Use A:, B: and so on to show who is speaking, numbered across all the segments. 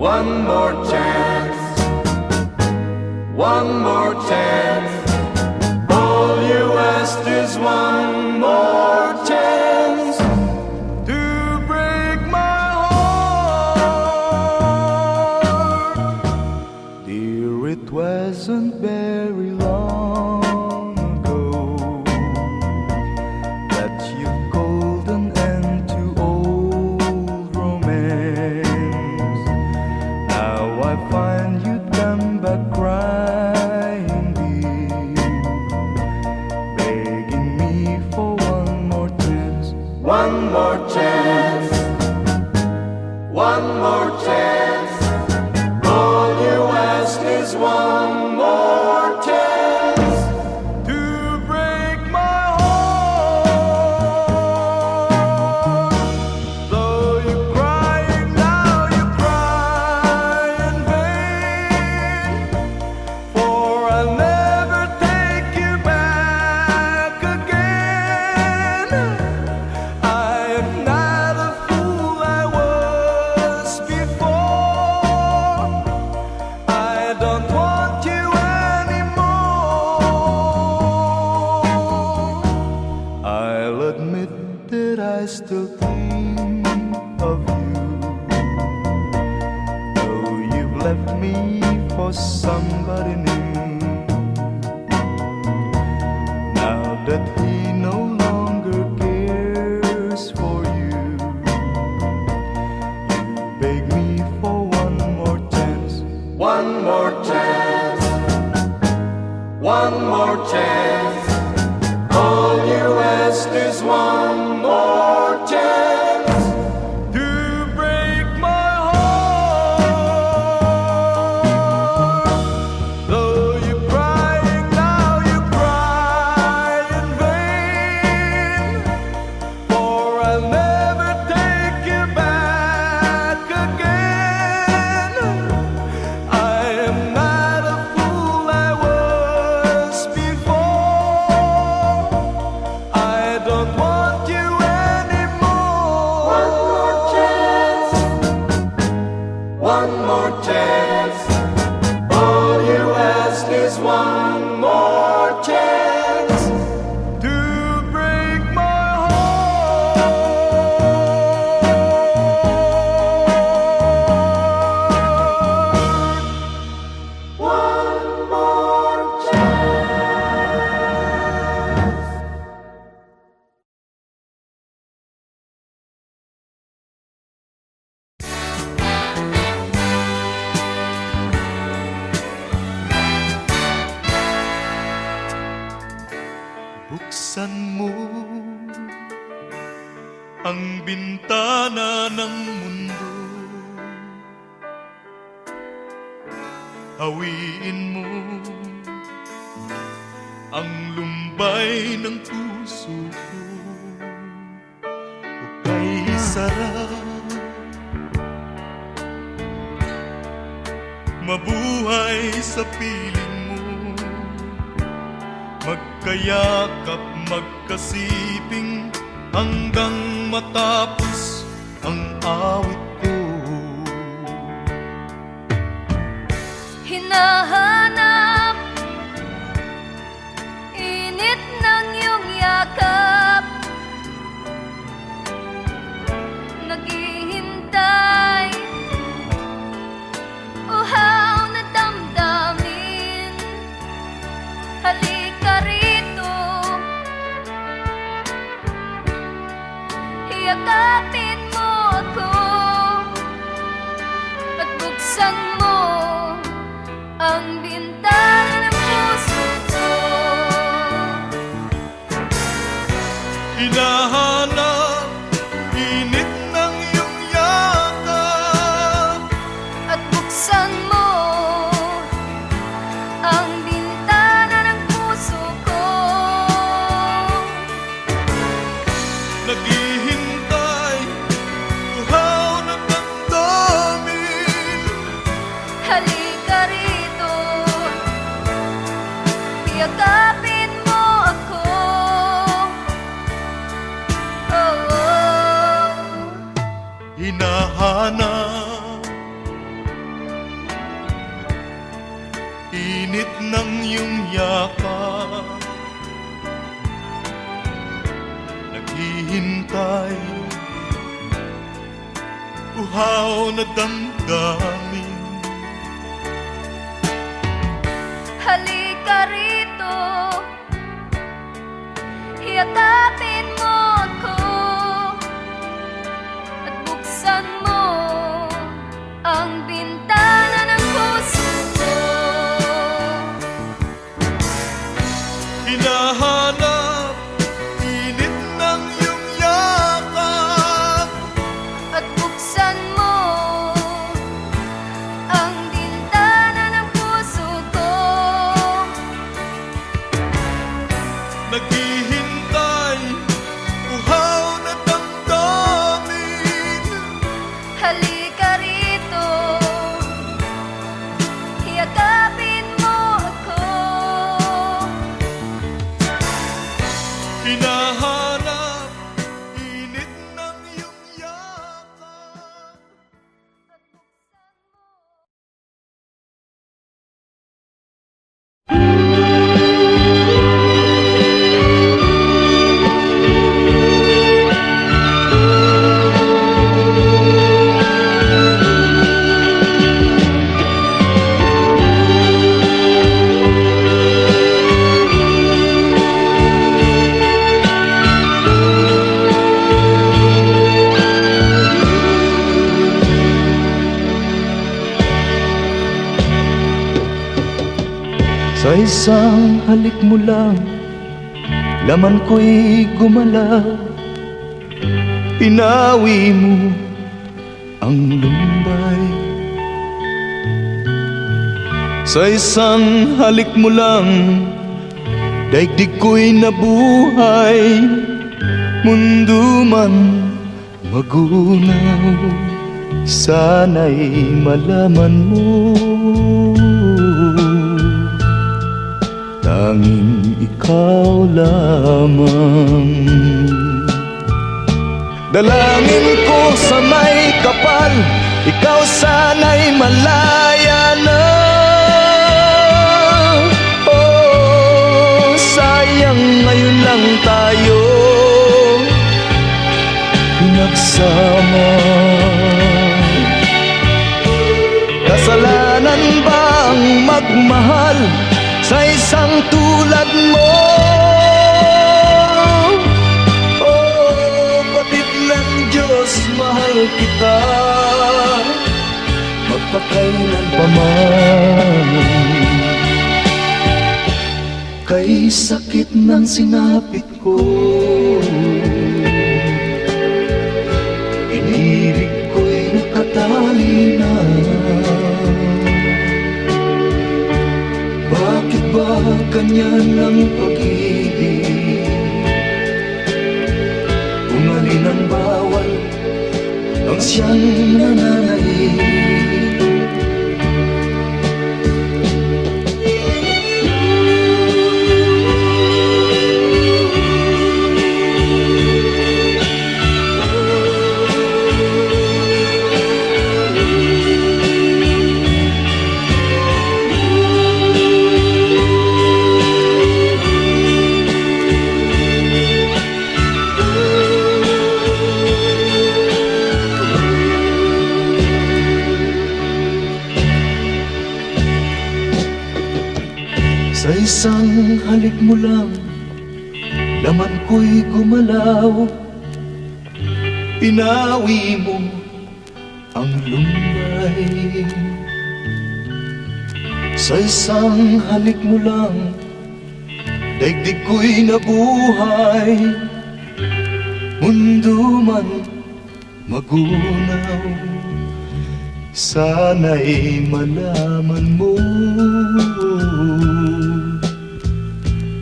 A: One more chance, one more chance. All you asked is one more chance to break my heart. Dear, it wasn't very long ago that you called an end to old romance. Now I find you come back crying, dear, begging me for one more chance. One more chance, one more chance. All you ask is one more chance to break my heart. Though you're crying now, you cry in vain, for I'll never take you back again. I am not a fool I was before. I don't want you anymore. I'll admit that I still think of you, though you've left me for somebody new. Now that he no longer cares for you, you beg me for one more chance. One more chance, one more chance. All you ask is one more chance to break my heart. Though you're crying now, you cry in vain, for I'll never take you back again. I am not a fool I was before. I don't want you anymore. One more chance, one more chance. All you ask is one more chance to break my heart. One more chance. Buksan mo ang bintana ng mundo, hawiin mo ang lumbay ng puso ko. Hukay sarap, mabuhay sa piling mo, magkayakap, magkasiping hanggang matapos ang awit ko.
B: Hinahanap init ng iyong yakap, naghihintay uhaw na damdamin. Halika rito, yakapin mo ako at buksan mo ang bintana ng puso ko.
A: Hinahanap init ng iyong yakap,
B: At buksan mo ang bintana ng puso ko.
A: naghihintay uhaw na damdamin.
B: Halika rito, yakapin mo ako. Oh, oh.
A: Hinahanap init ng iyong yakap, naghihintay, uhaw na damdamin.
B: Halika rito, yakapin mo ako, at buksan mo ang bintana ng puso ko.
A: Hinahanap, init ng iyong yakap,
B: At buksan mo ang bintana ng puso ko.
A: naghihintay, uhaw na damdamin.
B: Halika rito, yakapin mo ako,
A: Hinahanap, init ng iyong yakap.
B: at buksan mo.
A: Sa isang halik mo lang, laman ko'y gumalaw. Pinawi mo ang lumbay. Sa isang halik mo lang, daigdig ko'y nabuhay. Mundo man magunaw, sana'y malaman mo, tanging ikaw lamang. Dalangin ko sa may kapal, ikaw sana'y malaya na. Oh, sayang ngayon lang tayo pinagsama. Kasalanan ba ang magmahal sa isang tulad mo? Oh, batid ng Diyos, mahal kita magpakailan pa man. Kay sakit ng sinapit ko, inirig ko'y nakatali na. Bakit ba ganyan ang pag-ibig? Kung alin ang bawal, ang siyang nananaig. Sa isang halik mo lang, laman ko'y gumalaw. Pinawi mo ang lumbay. Sa isang halik mo lang, daigdig ko'y nabuhay. Mundo man magunaw, sana'y malaman mo,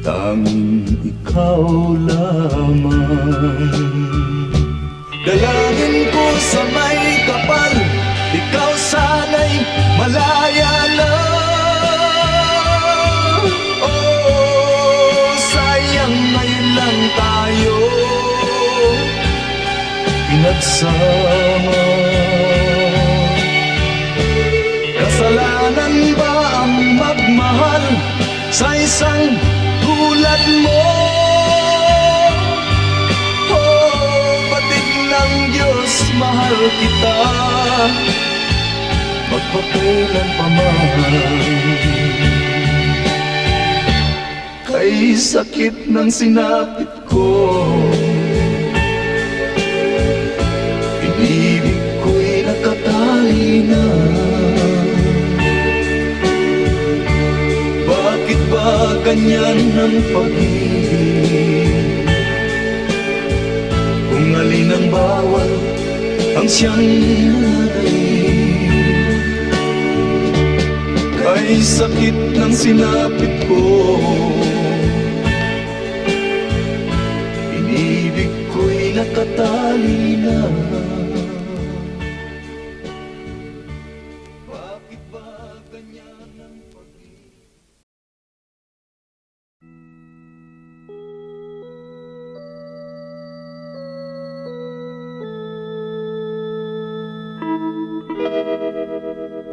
A: tanging ikaw lamang. Dalangin ko sa may kapal, ikaw sana'y malaya na. Oh, sayang ngayon lang tayo pinagsama. Kasalanan ba ang magmahal sa isang tulad mo. Oh, batik ng Diyos, mahal kita, magpakailan pa man. Kay sakit ng sinapit ko, inibig ko'y nakatali na. Bakit ba ganyan ang pag-ibig? Kung alin ang bawal ang siyang nanaig. Kay sakit ng sinapit ko, inibig ko'y nakatali na. Bakit ba ganyan ang pag-ibig?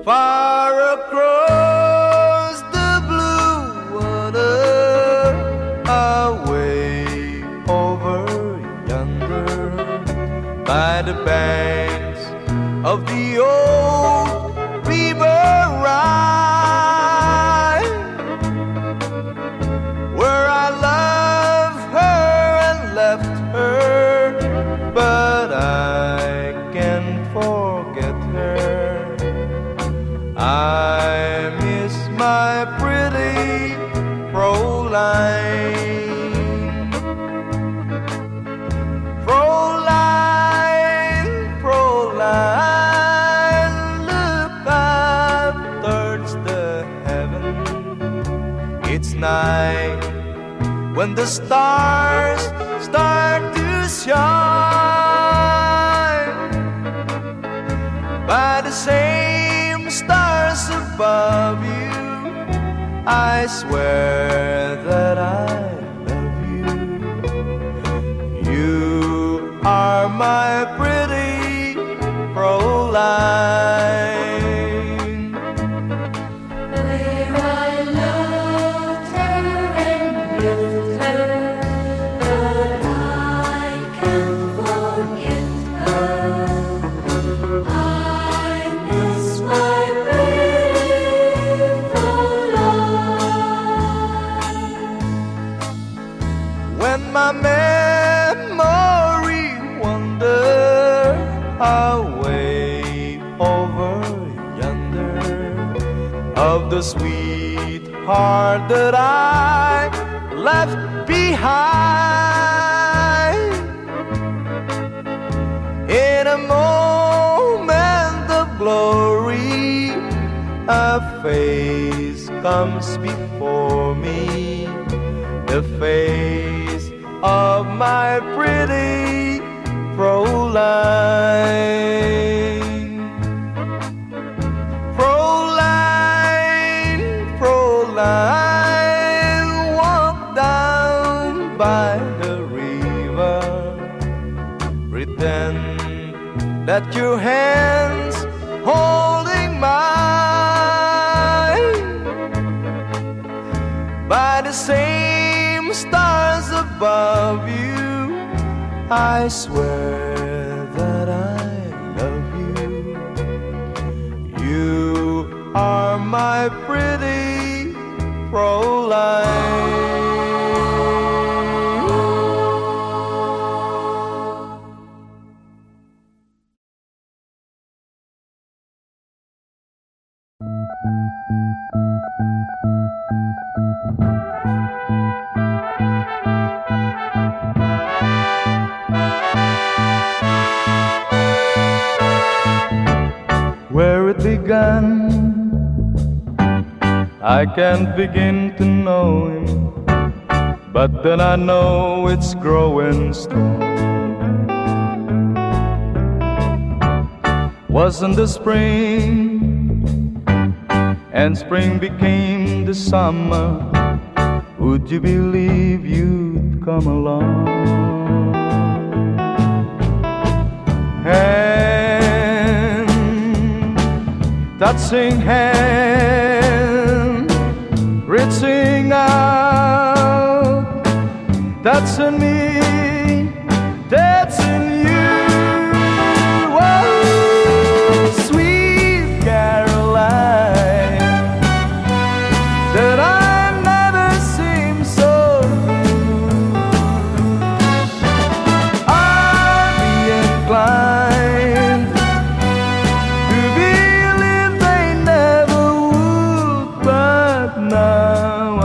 A: Far across the blue water, away over yonder, by the banks of the old river Rhine, where I loved her and left her, but I can't forget her. I miss my pretty Fräulein. Fräulein, Fräulein, look up towards the heaven. It's night when the stars start to shine. By the same stars above you, I swear that I love you. You are my pretty Fräulein.
B: Where I loved her and left her, but I can't forget her. I miss my beautiful life.
A: When my memory wander away over yonder, of the sweetheart that I left behind, in a moment of glory, a face comes before me, the face of my pretty Fräulein. Fräulein, Fräulein, walk down by the river, pretend that your hands holding mine. By the same stars above you, I swear that I love you. You are my pretty Fräulein. Where it began, I can't begin to know him, but then I know it's growing strong. Wasn't the spring, and spring became the summer, would you believe you'd come along? Hand, touching hand, reaching out in me, that's in you. Oh, sweet Caroline, that I've never seen so good. I'd be inclined to believe they never would, but now I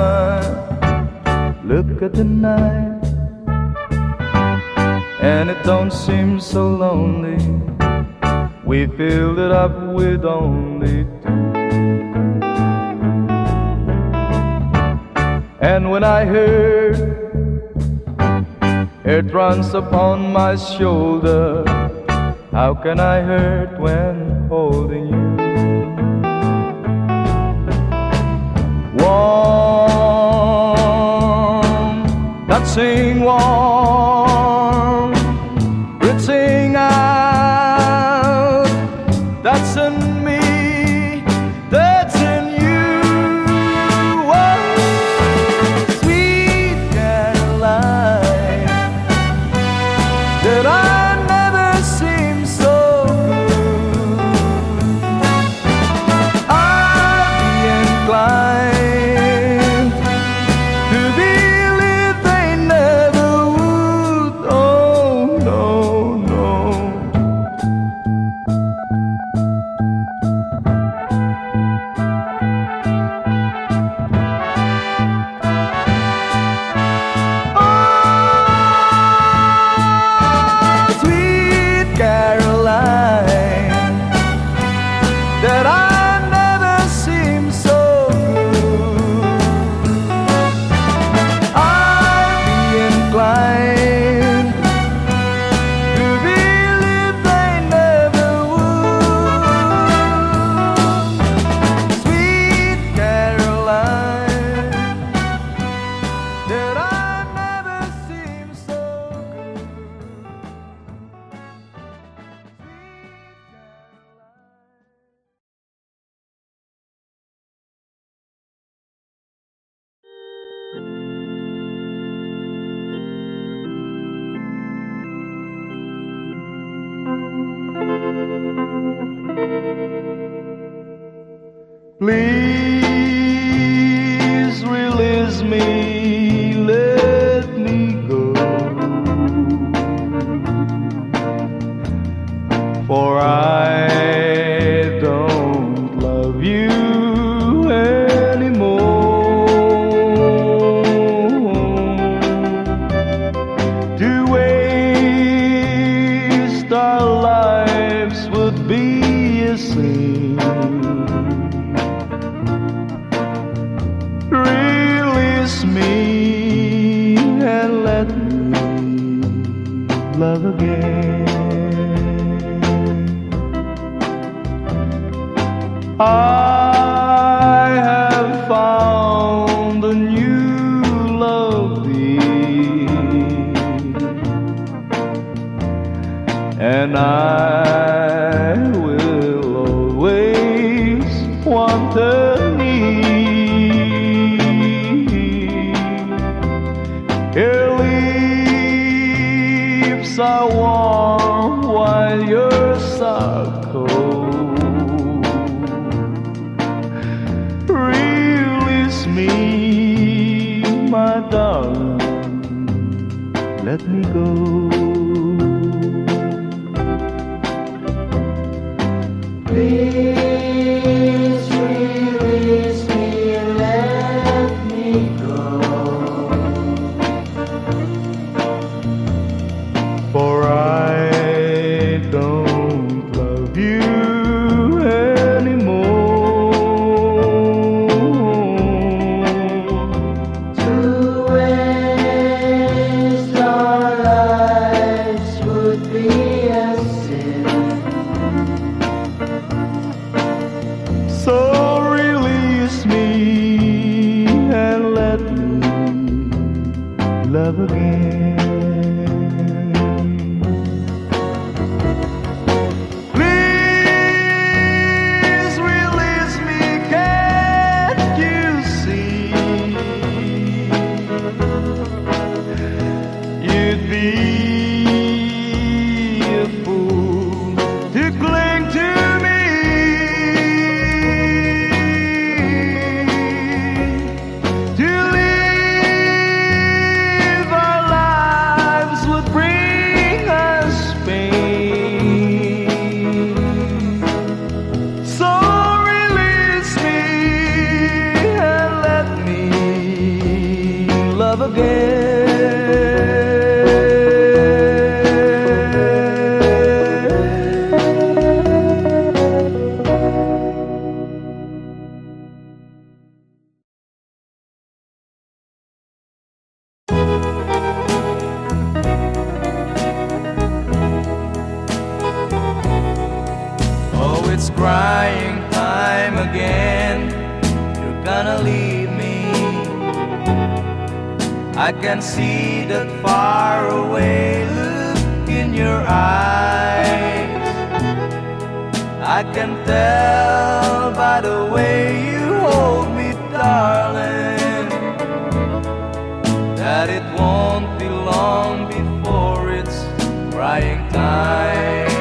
A: look at the night and it don't seem so lonely. We filled it up with only two. And when I heard it runs upon my shoulder, how can I hurt when holding you? Warm, touching warm, reaching out, that's in me, that's in you. Oh, sweet Caroline, that I never seem so good. I'd be inclined to believe they never would. Oh, no, no. Sweet Caroline, that I never seem so good. I'd be inclined to believe they never would. Sweet Caroline, that I never seem so good. Please release me, let me go, for I don't love you anymore. To waste our lives would be a sin. Release me and let me love again. I have found a new love dear, and I will always want her near. Her lips are warm while yours are cold. Release me, my darling, let me go.
B: Please release me, let me go.
A: For I don't love you anymore.
B: To waste our lives would be a sin.
A: So release me and let me love again. Please release me, can't you see?
C: it's crying time again. You're gonna leave me. I can see that far away look in your eyes. I can tell by the way you hold me, darling, that it won't be long before it's crying time.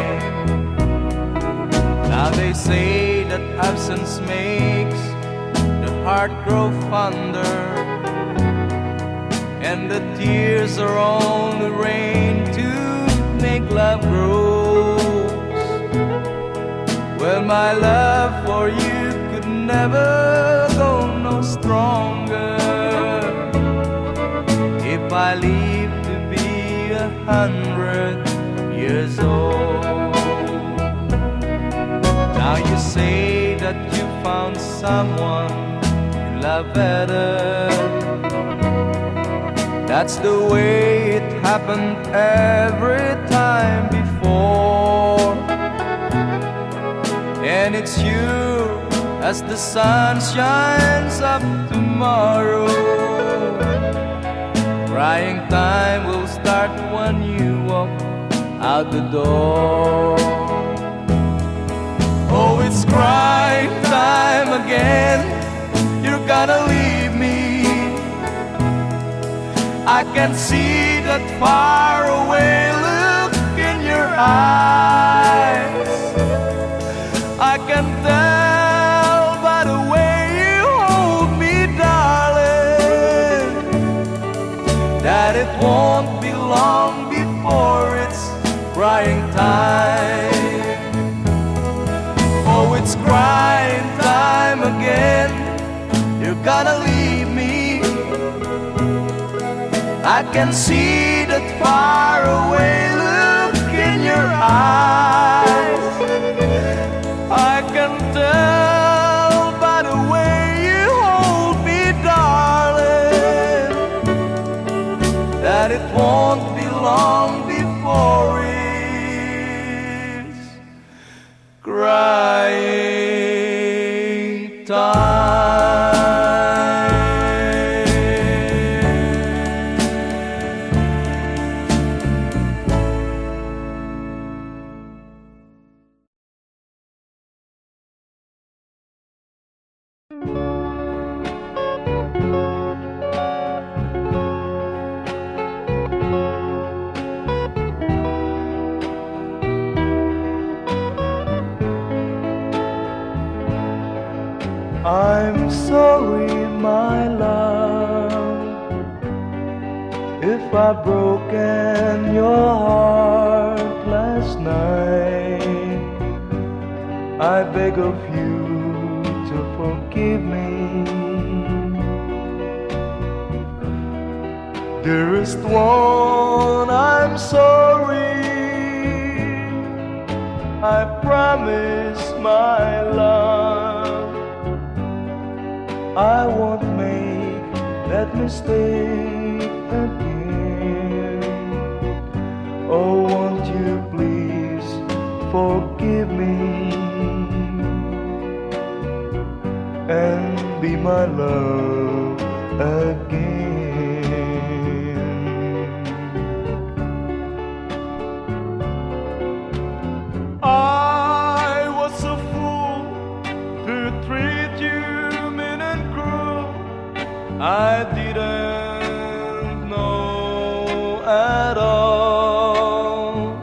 C: Now they say that absence makes the heart grow fonder, and the tears are only rain to make love grows. Well, my love for you could never go no stronger if I live to be 100 years old. Now you say that you found someone you love better. That's the way it happened every time before. And it's you as the sun shines up tomorrow. Crying time will start when you walk out the door. Oh, it's crying time again. You're gonna leave me. I can see that far away look in your eyes. I can tell by the way you hold me, darling, that it won't be long before it's crying time. Oh, it's crying time again. You're gonna leave me. I can see that far away look in your eyes. I can tell by the way you hold me, darling, that it won't be long before it's crying time.
A: I'm sorry, my love, if I've broken your heart last night. I beg of you to forgive me. Dearest one, I'm sorry. I promise, my love, I won't make that mistake again. Oh, won't you please forgive me and be my love again. I was a fool to treat you mean and cruel. I didn't know at all.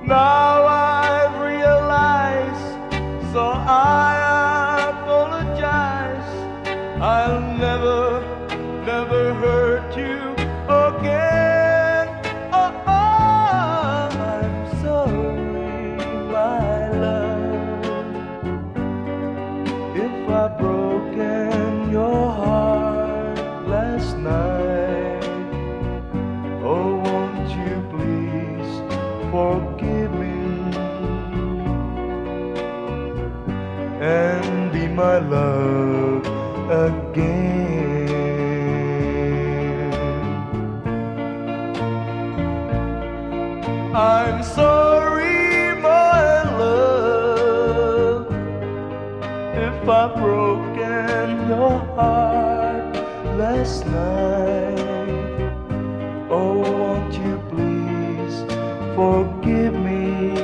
A: Now I've realized, so I apologize. I'll never, never hurt you again. Oh, I'm sorry, my love, if I've broken your heart last night. Oh, won't you please forgive me and be my love again. I'm sorry, my love, I've broken your heart last night. Oh, won't you please forgive me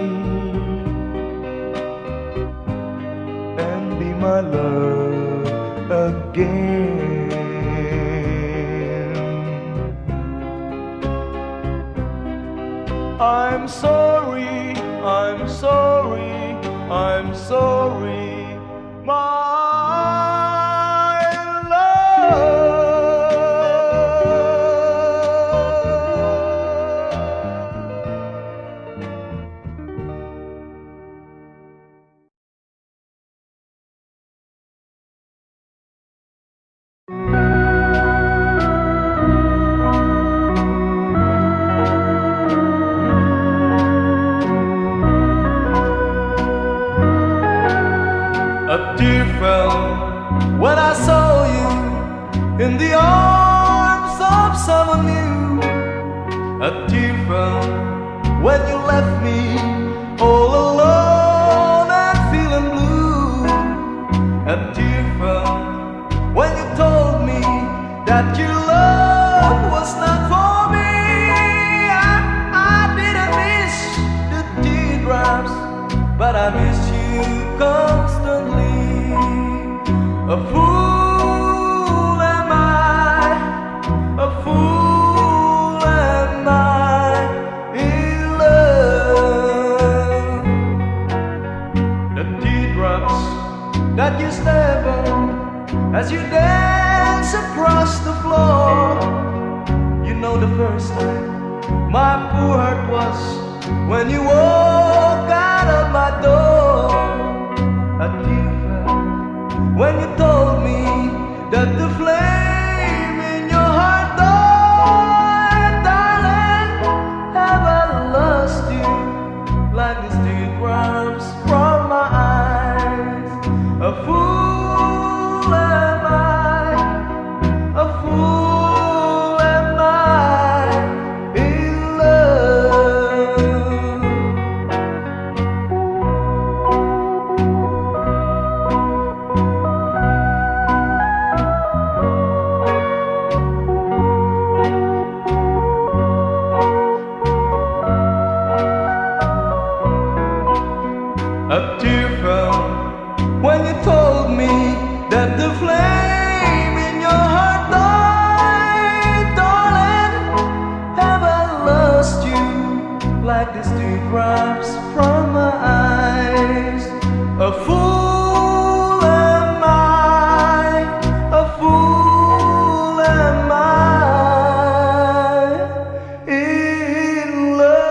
A: and be my love again. I'm sorry, I'm sorry, I'm sorry, my love. A tear fell when I saw you in the arms of someone new. A tear fell when you left me all alone and feeling blue. A tear fell when you told me that your love was not for me. I didn't miss the teardrops, but I miss you constantly. A fool am I, a fool am I in love. The teardrops that you step on as you dance across the floor. You know the first time my poor heart was when you walk out of my door. A tear fell when you told me that the flame in your heart died. Darling, have I lost you like these teardrops from my eyes? A fool am I, a fool am I in love. A tear fell when you told me that the flame in your heart died. Darling, have I lost you like these teardrops from my eyes? A fool am I, a fool am I in love.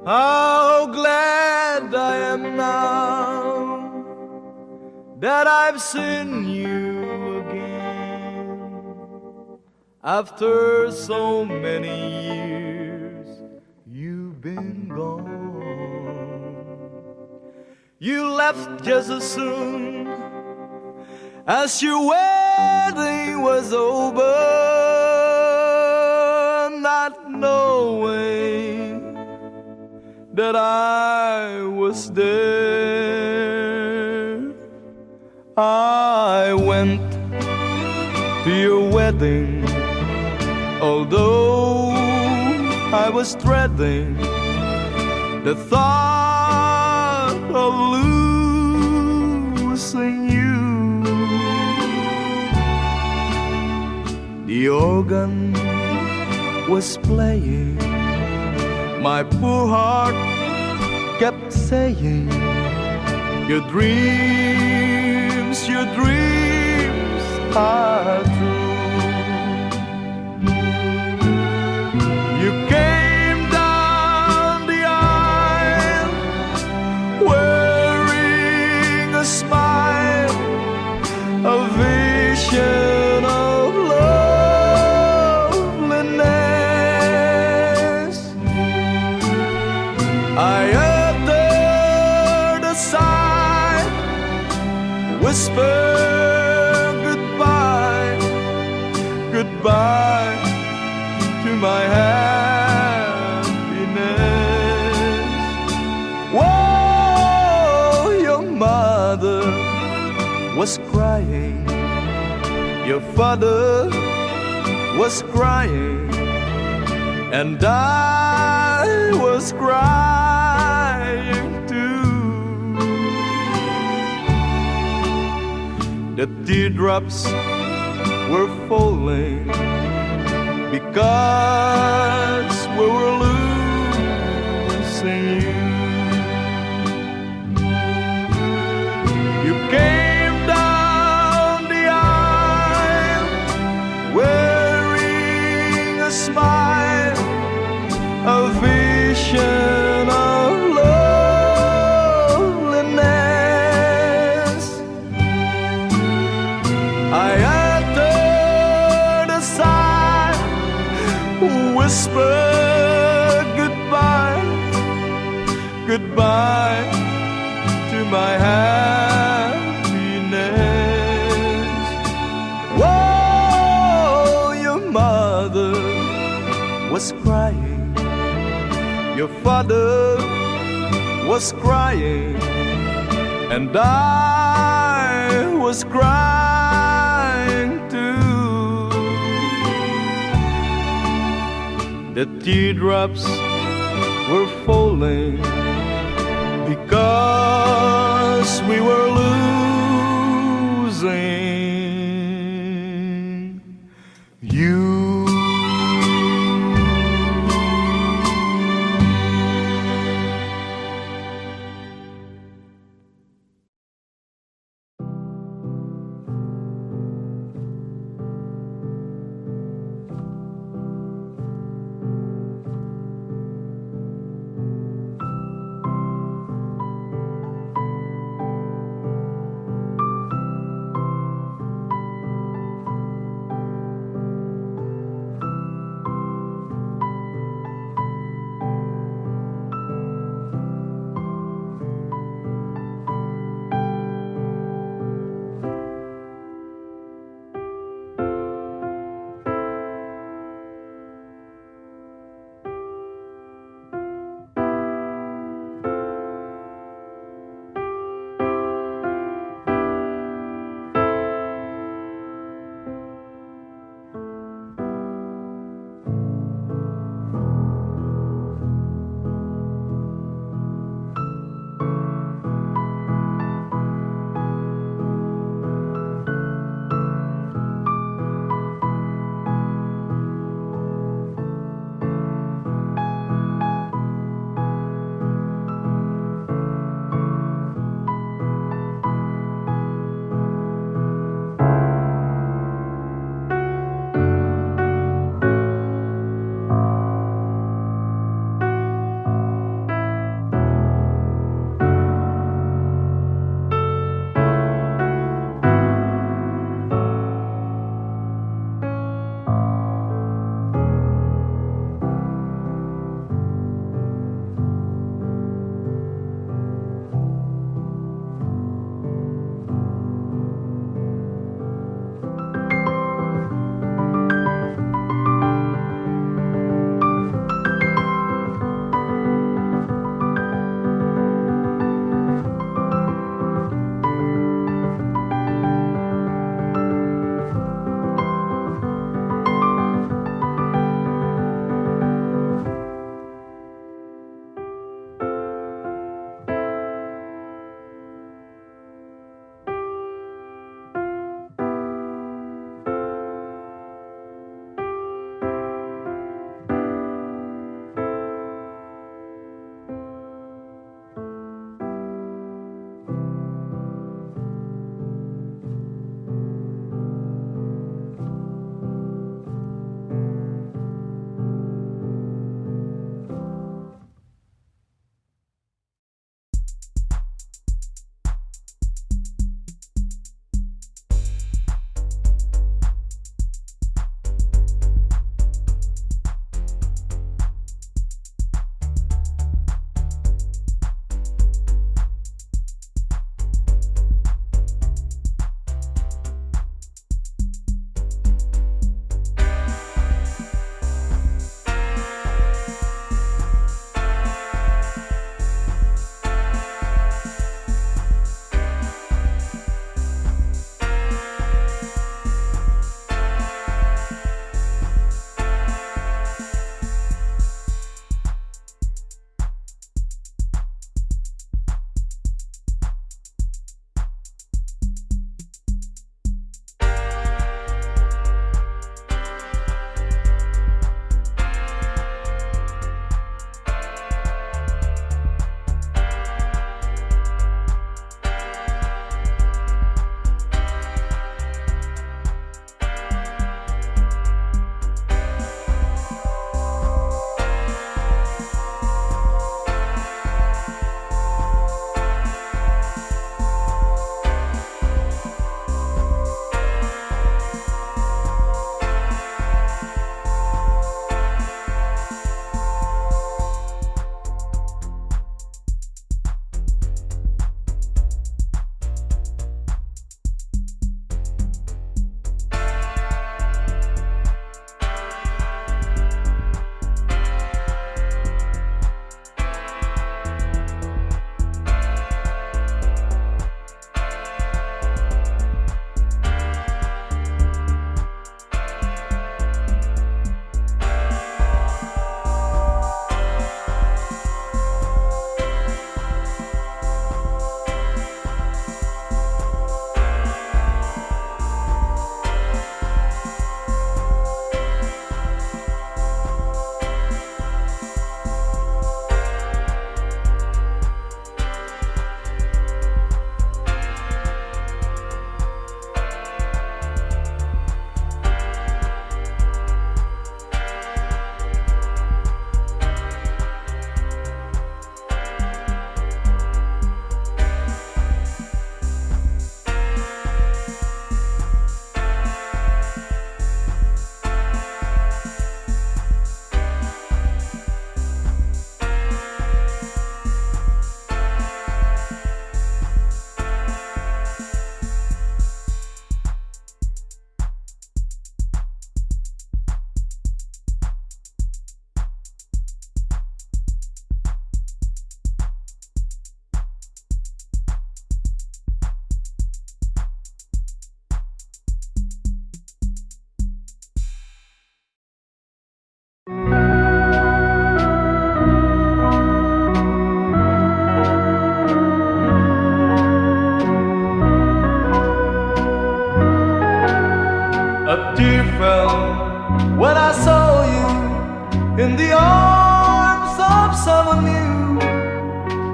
A: How glad I am now that I've seen you again. After so many years, you've been gone. You left just as soon as your wedding was over, not knowing that I was there. I went to your wedding, although I was dreading the thought of losing you. The organ was playing, my poor heart kept saying, your dreams are true. You came down the aisle wearing a smile, a vision of loveliness. I uttered a sigh
C: whisper goodbye, goodbye to my happiness. Whoa, your mother was crying, your father was crying, and I was crying too. The teardrops were falling because we were losing you. You came down the aisle wearing a smile, a vision of loneliness. I uttered a sigh, whispered goodbye, goodbye to my happiness. Whoa, your mother was crying, your father was crying, and I was crying too. The teardrops were falling because we were losing you.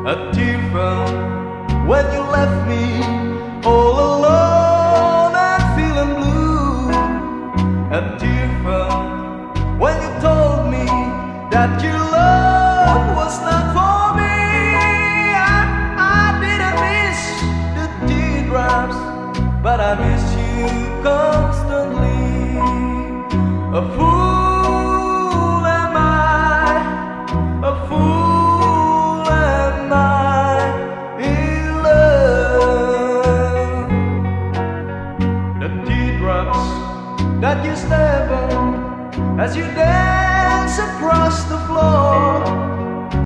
C: A tear fell when you left me all alone and feeling blue. A tear fell when you told me that your love was not for me. I didn't miss the teardrops, but I miss you constantly. A fool am I, a fool am I in love. The teardrops that you step on as you dance